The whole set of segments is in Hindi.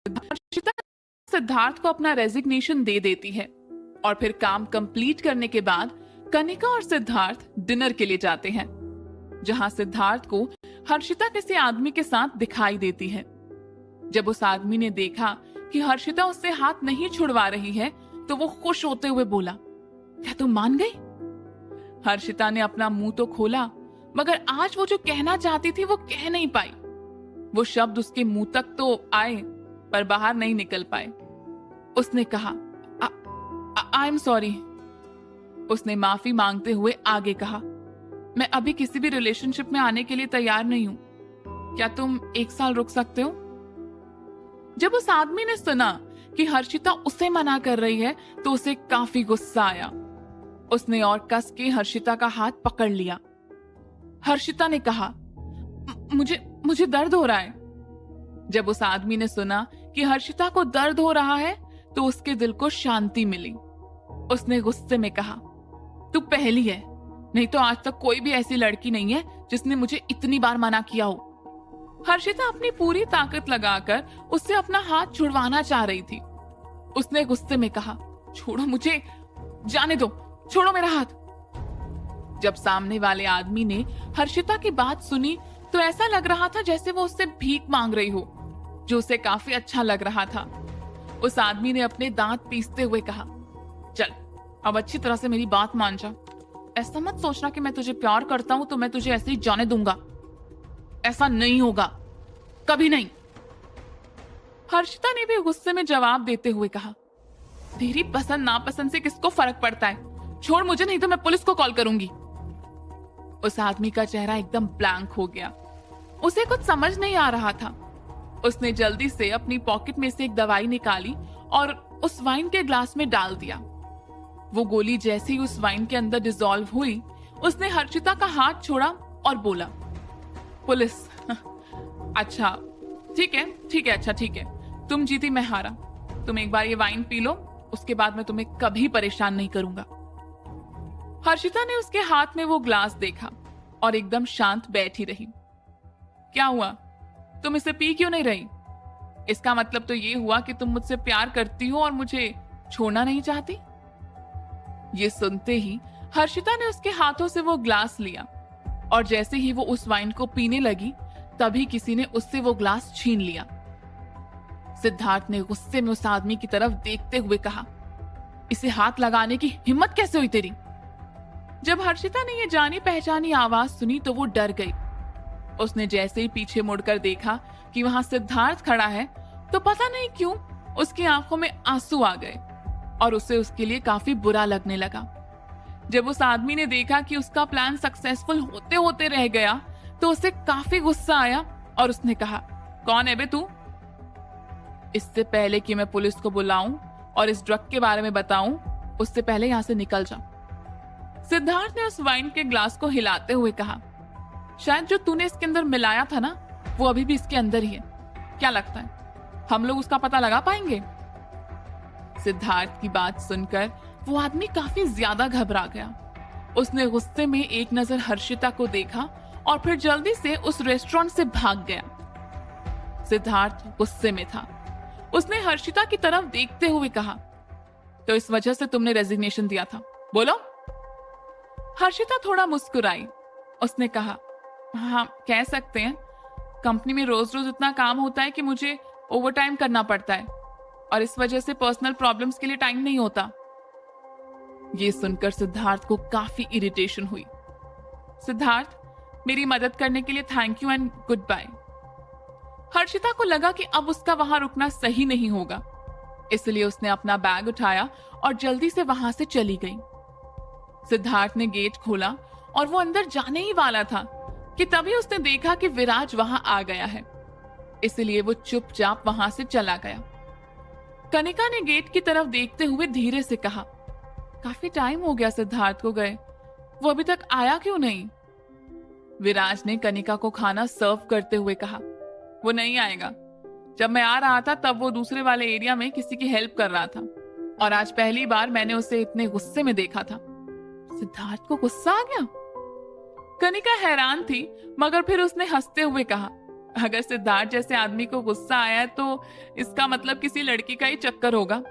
हर्षिता सिद्धार्थ को अपना रेजिग्नेशन दे देती है और फिर काम कंप्लीट करने के बाद कनिका और सिद्धार्थ डिनर के लिए जाते हैं, जहां सिद्धार्थ को हर्षिता किसी आदमी के साथ दिखाई देती है। जब उस आदमी ने देखा कि हर्षिता उससे हाथ नहीं छुड़वा रही है तो वो खुश होते हुए बोला, क्या तुम मान गई? हर्षिता ने अपना मुंह तो खोला, मगर आज वो जो कहना चाहती थी वो कह नहीं पाई। वो शब्द उसके मुंह तक तो आए पर बाहर नहीं निकल पाए। उसने कहा, आई एम सॉरी। उसने माफी मांगते हुए आगे कहा, मैं अभी किसी भी रिलेशनशिप में आने के लिए तैयार नहीं हूं, क्या तुम 1 साल रुक सकते हो? जब उस आदमी ने सुना कि हर्षिता उसे मना कर रही है तो उसे काफी गुस्सा आया। उसने और कस के हर्षिता का हाथ पकड़ लिया। हर्षिता ने कहा, मुझे दर्द हो रहा है। जब उस आदमी ने सुना कि हर्षिता को दर्द हो रहा है तो उसके दिल को शांति मिली। उसने गुस्से में कहा, तू पहली है, नहीं तो आज तक कोई भी ऐसी लड़की नहीं है जिसने मुझे इतनी बार मना किया हो। हर्षिता अपनी पूरी ताकत लगाकर उससे अपना हाथ छुड़वाना चाह रही थी। उसने गुस्से में कहा, छोड़ो मुझे, जाने दो, छोड़ो मेरा हाथ। जब सामने वाले आदमी ने हर्षिता की बात सुनी तो ऐसा लग रहा था जैसे वो उससे भीख मांग रही हो, जो उसे काफी अच्छा लग रहा था। उस आदमी ने अपने दांत पीसते हुए कहा, चल अब अच्छी तरह से मेरी बात मान जा। ऐसा मत सोचना कि मैं तुझे प्यार करता हूं तो मैं तुझे ऐसे ही जाने दूंगा। ऐसा नहीं होगा, कभी नहीं। हर्षिता ने भी गुस्से में जवाब देते हुए कहा, तेरी पसंद नापसंद से किसको फर्क पड़ता है? छोड़ मुझे, नहीं तो मैं पुलिस को कॉल करूंगी। उस आदमी का चेहरा एकदम ब्लैंक हो गया। उसे कुछ समझ नहीं आ रहा था। उसने जल्दी से अपनी पॉकेट में से एक दवाई निकाली और उस वाइन के ग्लास में डाल दिया। वो गोली जैसे ही उस वाइन के अंदर डिसॉल्व हुई, उसने हर्षिता का हाथ छोड़ा और बोला, पुलिस? अच्छा ठीक है, अच्छा ठीक है, तुम जीती मैं हारा। तुम एक बार ये वाइन पी लो, उसके बाद मैं तुम्हें कभी परेशान नहीं करूंगा। हर्षिता ने उसके हाथ में वो ग्लास देखा और एकदम शांत बैठी रही। क्या हुआ, तुम इसे पी क्यों नहीं रही? इसका मतलब तो ये हुआ कि तुम मुझसे प्यार करती हो और मुझे छोड़ना नहीं चाहती। ये सुनते ही हर्षिता ने उसके हाथों से वो ग्लास लिया और जैसे ही वो उस वाइन को पीने लगी तभी किसी ने उससे वो ग्लास छीन लिया। सिद्धार्थ ने गुस्से में उस आदमी की तरफ देखते हुए कहा, इसे हाथ लगाने की हिम्मत कैसे हुई तेरी? जब हर्षिता ने ये जानी पहचानी आवाज सुनी तो वो डर गई। उसने जैसे ही पीछे मुड़कर देखा कि वहां सिद्धार्थ खड़ा है तो पता नहीं क्यों उसकी आंखों में आंसू आ गए और उसे उसके लिए काफी बुरा लगने लगा। जब उस आदमी ने देखा कि उसका प्लान सक्सेसफुल होते होते रह गया तो उसे काफी गुस्सा आया और उसने कहा, कौन है बे तू? इससे पहले कि मैं पुलिस को बुलाऊं और इस ड्रग के बारे में बताऊं, उससे पहले यहां से निकल जा। सिद्धार्थ ने उस वाइन के ग्लास को हिलाते हुए कहा, शायद जो तूने इसके अंदर मिलाया था ना, वो अभी भी इसके अंदर ही है। क्या लगता है हम लोग उसका पता लगा पाएंगे? सिद्धार्थ की बात सुनकर वो आदमी काफी ज्यादा घबरा गया। उसने गुस्से में एक नजर हर्षिता को देखा और फिर जल्दी से उस रेस्टोरेंट से भाग गया। सिद्धार्थ गुस्से में था। उसने हर्षिता की तरफ देखते हुए कहा, तो इस वजह से तुमने रेजिग्नेशन दिया था, बोलो? हर्षिता थोड़ा मुस्कुराई। उसने कहा, हाँ कह सकते हैं, कंपनी में रोज रोज इतना काम होता है कि मुझे ओवरटाइम करना पड़ता है और इस वजह से पर्सनल प्रॉब्लम्स के लिए टाइम नहीं होता। ये सुनकर सिद्धार्थ को काफी इरिटेशन हुई। सिद्धार्थ, मेरी मदद करने के लिए thank you and good bye. Harshita को लगा कि अब उसका वहां रुकना सही नहीं होगा, इसलिए उसने अपना बैग उठाया और जल्दी से वहां से चली गई। सिद्धार्थ ने गेट खोला और वो अंदर जाने ही वाला था कि तभी उसने देखा कि विराज वहां आ गया है, इसलिए वो चुपचाप वहां से चला गया। कनिका ने गेट की तरफ देखते हुए धीरे से कहा, काफी टाइम हो गया सिद्धार्थ को गए, वो अभी तक आया क्यों नहीं? विराज ने कनिका को खाना सर्व करते हुए कहा, वो नहीं आएगा। जब मैं आ रहा था तब वो दूसरे वाले एरिया में किसी की हेल्प कर रहा था और आज पहली बार मैंने उसे इतने गुस्से में देखा था। सिद्धार्थ को गुस्सा आ गया? कनिका हैरान थी, मगर फिर उसने हंसते हुए कहा, अगर सिद्धार्थ जैसे आदमी को गुस्सा आया है तो इसका मतलब किसी लड़की का ही चक्कर होगा।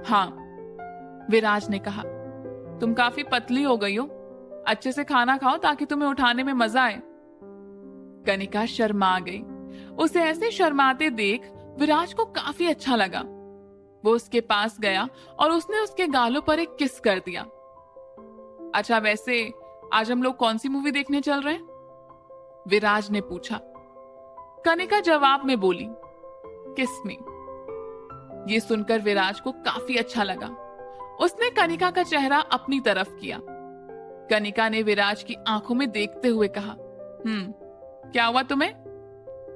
हाँ, विराज ने कहा, तुम काफी पतली हो गई हो, अच्छे से खाना खाओ ताकि तुम्हें उठाने में मजा आए। कनिका शर्मा गई। उसे ऐसे शर्माते देख विराज को काफी अच्छा लगा। वो उसके पास गया और उसने उसके गालों पर एक किस कर दिया। अच्छा, वैसे आज हम लोग कौन सी मूवी देखने चल रहे हैं? विराज ने पूछा। कनिका जवाब में बोली, किस मी। ये सुनकर विराज को काफी अच्छा लगा। उसने कनिका का चेहरा अपनी तरफ किया। कनिका ने विराज की आंखों में देखते हुए कहा, क्या हुआ तुम्हें?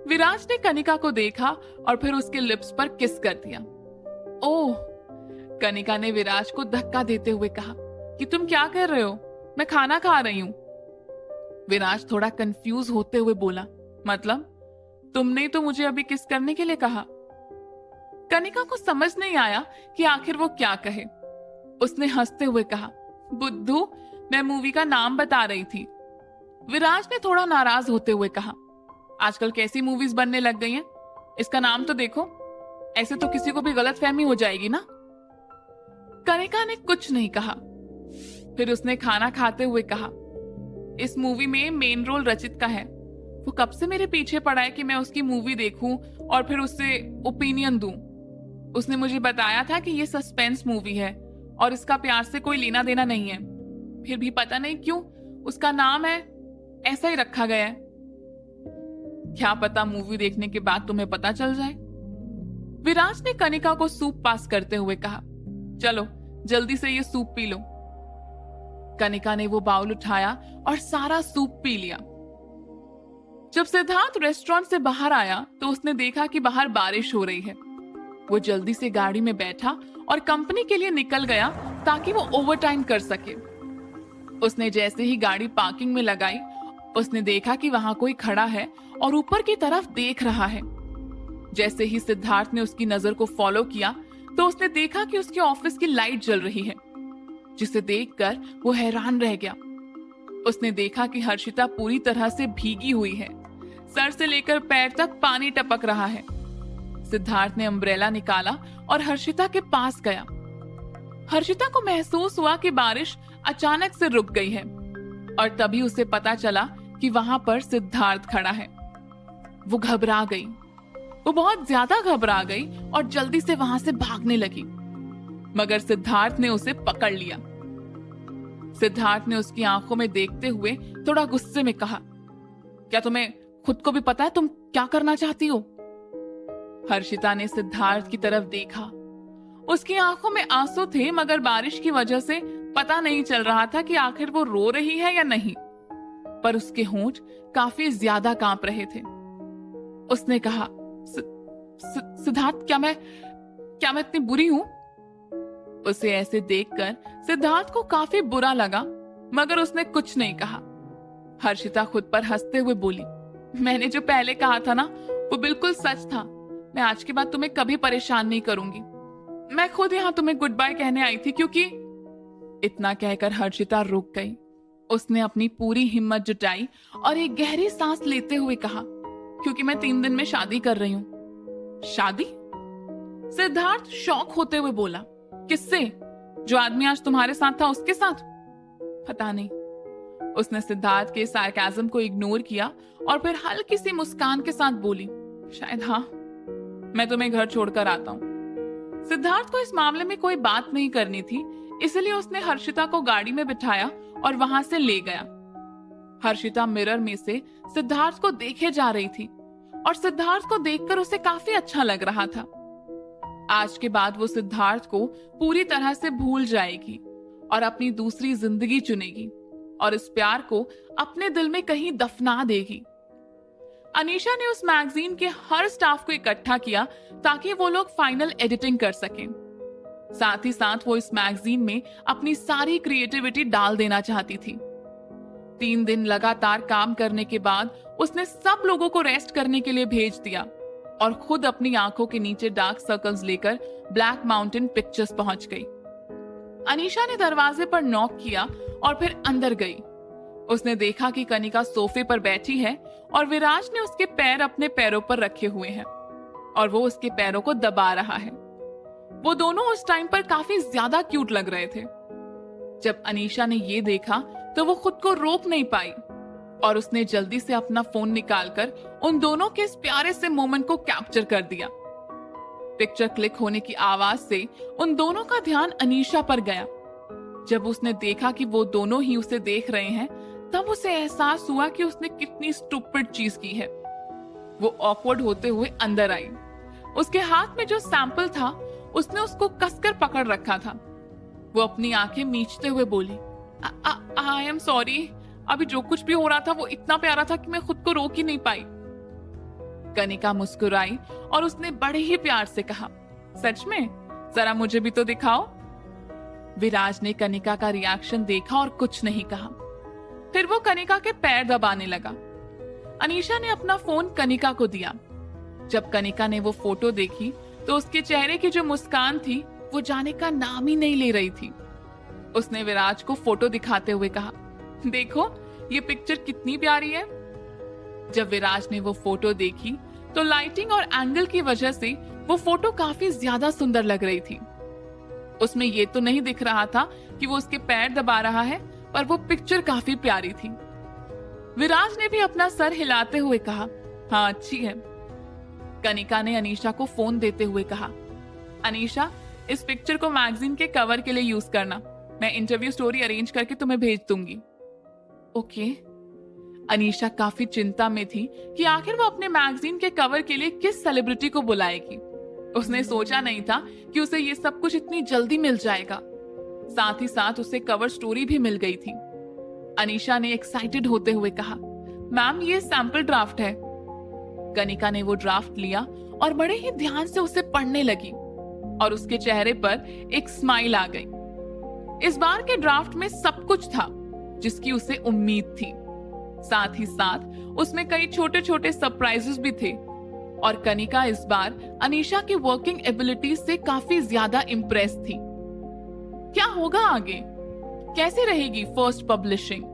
विराज ने कनिका को देखा और फिर उसके लिप्स पर किस कर दिया। ओह, कनिका ने विराज को धक्का देते हुए कहा कि तुम क्या कर रहे हो? मैं खाना खा रही हूं। विराज थोड़ा कंफ्यूज होते हुए बोला, मतलब तुमने तो मुझे अभी किस करने के लिए कहा। कनिका को समझ नहीं आया कि आखिर वो क्या कहे। उसने हंसते हुए कहा, बुद्धू, मैं मूवी का नाम बता रही थी। विराज ने थोड़ा नाराज होते हुए कहा, आजकल कैसी मूवीज बनने लग गई हैं? इसका नाम तो देखो, ऐसे तो किसी को भी गलतफहमी हो जाएगी ना। कनिका ने कुछ नहीं कहा। फिर उसने खाना खाते हुए कहा, इस मूवी में मेन रोल रचित का है। वो कब से मेरे पीछे पड़ा है कि मैं उसकी मूवी देखूं और फिर उससे ओपिनियन दूं। उसने मुझे बताया था कि ये सस्पेंस मूवी है और इसका प्यार से कोई लेना देना नहीं है। फिर भी पता नहीं क्यों उसका नाम है ऐसा ही रखा गया है। क्या पता मूवी देखने के बाद तुम्हें पता चल जाए। विराज ने कनिका को सूप पास करते हुए कहा, चलो जल्दी से ये सूप पी लो। कनिका ने वो बाउल उठाया और सारा सूप पी लिया। जब सिद्धार्थ रेस्टोरेंट से बाहर आया तो उसने देखा कि बाहर बारिश हो रही है। वो जल्दी से गाड़ी में बैठा और कंपनी के लिए निकल गया ताकि वो ओवरटाइम कर सके। उसने जैसे ही गाड़ी पार्किंग में लगाई, उसने देखा कि वहां कोई खड़ा है और ऊपर की तरफ देख रहा है। जैसे ही सिद्धार्थ ने उसकी नजर को फॉलो किया तो उसने देखा कि उसके ऑफिस की लाइट जल रही है, जिसे देखकर वो हैरान रह गया। उसने देखा कि हर्षिता पूरी तरह से भीगी हुई है, सर से लेकर पैर तक पानी टपक रहा है। सिद्धार्थ ने अम्ब्रेला निकाला और हर्षिता के पास गया। हर्षिता को महसूस हुआ कि बारिश अचानक से रुक गई है और तभी उसे पता चला कि वहां पर सिद्धार्थ खड़ा है। वो घबरा गई। वो बहुत ज्यादा घबरा गई और जल्दी से वहां से भागने लगी, मगर सिद्धार्थ ने उसे पकड़ लिया। सिद्धार्थ ने उसकी आंखों में देखते हुए थोड़ा गुस्से में कहा, क्या तुम्हें खुद को भी पता है तुम क्या करना चाहती हो? हर्षिता ने सिद्धार्थ की तरफ देखा। उसकी आंखों में आंसू थे, मगर बारिश की वजह से पता नहीं चल रहा था कि आखिर वो रो रही है या नहीं, पर उसके होंठ काफी ज्यादा कांप रहे थे। उसने कहा, सिद्धार्थ, क्या मैं इतनी बुरी हूं? उसे ऐसे देखकर सिद्धार्थ को काफी बुरा लगा, मगर उसने कुछ नहीं कहा। हर्षिता खुद पर हंसते हुए बोली, मैंने जो पहले कहा था ना, वो बिल्कुल सच था। मैं आज के बाद तुम्हें कभी परेशान नहीं करूंगी। मैं खुद यहाँ तुम्हें गुड बाय कहने आई थी, क्योंकि इतना कहकर हर्षिता रुक गई। उसने अपनी पूरी हिम्मत जुटाई और एक गहरी सांस लेते हुए कहा, क्योंकि मैं 3 दिन में शादी कर रही हूँ। शादी? सिद्धार्थ शॉक होते हुए बोला, किससे? जो आदमी आज तुम्हारे साथ था उसके साथ? पता नहीं। उसने सिद्धार्थ के सार्काज्म को इग्नोर किया और फिर हल्की सी मुस्कान के साथ बोली, शायद हाँ, मैं तुम्हें घर छोड़कर आता हूँ। सिद्धार्थ को इस मामले में कोई बात नहीं करनी थी, इसलिए उसने हर्षिता को गाड़ी में बिठाया और वहां से ले गया। हर्षिता मिरर में से सिद्धार्थ को देखे जा रही थी और सिद्धार्थ को देखकर उसे काफी अच्छा लग रहा था। आज के बाद वो सिद्धार्थ को पूरी तरह से भूल जाएगी और अपनी दूसरी जिंदगी चुनेगी और इस प्यार को अपने दिल में कहीं दफना देगी। अनीशा ने उस मैगजीन के हर स्टाफ को इकट्ठा किया ताकि वो लोग फाइनल एडिटिंग कर सकें। साथ ही साथ वो इस मैगजीन में अपनी सारी क्रिएटिविटी डाल देना चाहती थी। 3 दिन लगातार काम करने के बाद उसने सब लोगों को रेस्ट करने के लिए भेज दिया और खुद अपनी आंखों के नीचे डार्क सर्कल्स लेकर ब्लैक माउंटेन पिक्चर्स पहुंच गई। अनीशा ने दरवाजे पर नॉक किया और फिर अंदर गई। उसने देखा कि कनिका सोफे पर बैठी है और विराज ने उसके पैर अपने पैरों पर रखे हुए हैं और वो उसके पैरों को दबा रहा है। वो दोनों उस टाइम पर काफी ज्यादा क्यूट लग रहे थे। जब अनीशा ने ये देखा तो वो खुद को रोक नहीं पाई और उसने जल्दी से अपना फोन निकालकर उन दोनों के इस प्यारे से मोमेंट को कैप्चर कर दिया। पिक्चर क्लिक होने की आवाज से उन दोनों का ध्यान अनीशा पर गया। जब उसने देखा कि वो दोनों ही उसे देख रहे हैं, तब उसे एहसास हुआ कि उसने कितनी स्टूपिड चीज की है। वो ऑकवर्ड होते हुए अंदर आई। उसके हाथ में जो सैंपल था उसने उसको कसकर पकड़ रखा था। वो अपनी आंखें मीचते हुए बोली, आई एम सॉरी, अभी जो कुछ भी हो रहा था वो इतना प्यारा था कि मैं खुद को रोक ही नहीं पाई। कनिका मुस्कुराई और उसने बड़े ही प्यार से कहा, सच में? जरा मुझे भी तो दिखाओ। विराज ने कनिका का रिएक्शन देखा और कुछ नहीं कहा। फिर वो कनिका के पैर दबाने लगा। अनीशा ने अपना फोन कनिका को दिया। जब कनिका ने वो फोटो देखी तो उसके चेहरे की जो मुस्कान थी वो जाने का नाम ही नहीं ले रही थी। उसने विराज को फोटो दिखाते हुए कहा, देखो ये पिक्चर कितनी प्यारी है। जब विराज ने वो फोटो देखी तो लाइटिंग और एंगल की वजह से वो फोटो काफी ज्यादा सुंदर लग रही थी। उसमें ये तो नहीं दिख रहा था कि वो उसके पैर दबा रहा है, पर वो पिक्चर काफी प्यारी थी। विराज ने भी अपना सर हिलाते हुए कहा, हाँ अच्छी है। कनिका ने अनीशा को फोन देते हुए कहा, अनीशा इस पिक्चर को मैगजीन के कवर के लिए यूज करना, मैं इंटरव्यू स्टोरी अरेंज करके तुम्हें भेज दूंगी। ओके। अनीशा काफी चिंता में थी कि आखिर वो अपने मैगजीन के कवर के लिए किस सेलिब्रिटी को बुलाएगी। उसने सोचा नहीं था कि उसे ये सब कुछ इतनी जल्दी मिल जाएगा। साथ ही साथ उसे कवर स्टोरी भी मिल गई थी। अनीशा ने एक्साइटेड होते हुए कहा, मैम ये सैंपल ड्राफ्ट है। कनिका ने वो ड्राफ्ट लिया और बड़े ही ध्यान से उसे पढ़ने लगी और उसके चेहरे पर एक स्माइल आ गई। इस बार के ड्राफ्ट में सब कुछ था जिसकी उसे उम्मीद थी। साथ ही साथ उसमें कई छोटे छोटे सरप्राइजेस भी थे और कनिका इस बार अनीशा की वर्किंग एबिलिटीज से काफी ज्यादा इम्प्रेस थी। क्या होगा आगे? कैसे रहेगी फर्स्ट पब्लिशिंग?